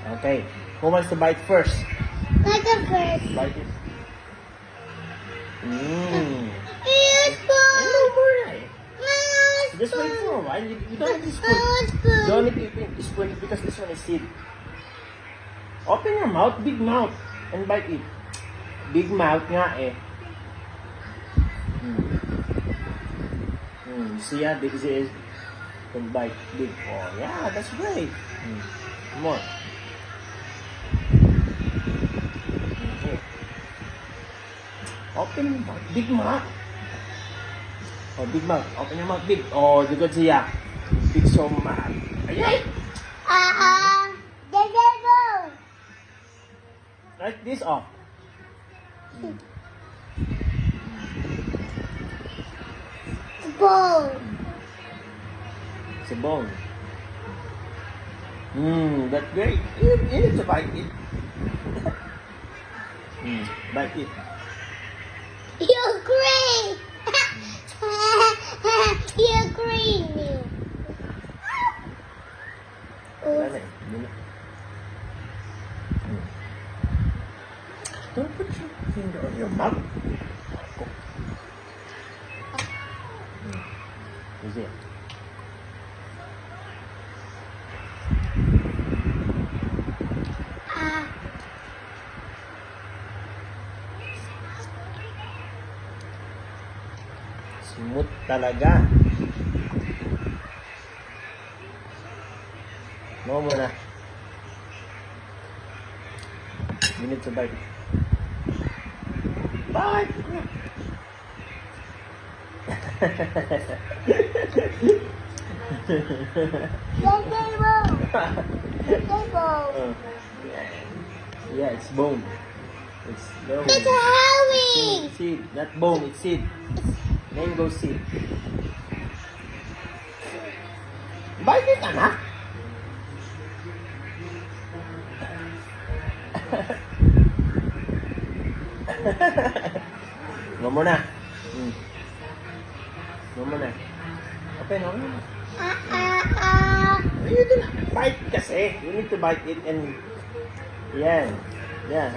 Okay. Who wants to bite first? Like the first. Bite it. Mmm. Yes, Ay, no more na eh. Mama's Just wait for a while. You don't need to spoon. Mama's You spoon. don't need to spoon it because this one is seed. Open your mouth, big mouth, and bite it. Big mouth nga eh. See ya, this is can bite big. Oh yeah, that's great. More. Okay. Open your mouth, big mouth. Oh, big mouth. Open your mouth, big. Oh, you good siya. Big so mad. Ayay! The devil. Like this, oh. The bone. It's a bone. That's great. You need to bite it. Bite it. You're green. You're green. Wala na eh. Hindi na. Don't put your finger on your mouth. Is it? Smooth talaga. No muna. You need to bite. Bite! The devil. The devil. Yeah, it's bone. It's bone. It's Halloween. Seed, not bone, it's seed. Mango seed. Bite it, anak! No more na. No more na. Open, open. You do not bite kasi. You need to bite it and... Yan. Yan.